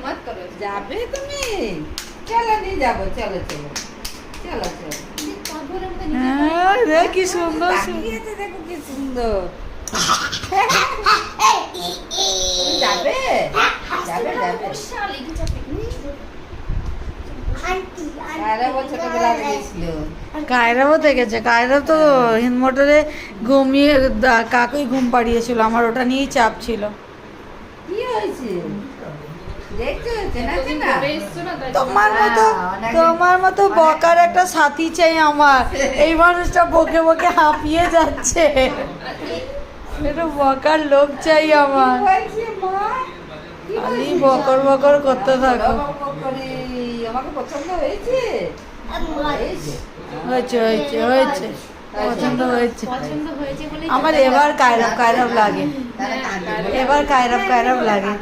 मत करो। যাবে তুমি? চলো নিয়ে যাবো, চলো চলো চলো চলো। হ্যাঁ রে কি সুন্দর তাকিয়েছে, দেখো কি সুন্দর। যাবে যাবে যাবে। কায়রাও ছোটবেলা গেছিল। কায়রাও দেখেছে, কায়রা তো হিন্দমোটরে ঘুমিয়ে কাকুই ঘুম পাড়িয়েছিল, আমার ওটা নিয়েই চাপ ছিল। কি হয়েছে দেখতে হচ্ছে না না? তোমার মতো বকার একটা সাথী চাই আমার। এই মানুষটা বকে বকে হাঁপিয়ে যাচ্ছে, একটু বকার লোক চাই আমার। খালি বকর বকর করতে থাকো। আমাকে পছন্দ হয়েছে? হয়েছে হয়েছে হয়েছে, পছন্দ হয়েছে। পছন্দ হয়েছে বলে আমার এবার কায়রাব কায়রাব লাগে, এবার কায়রাব কায়রাব লাগে।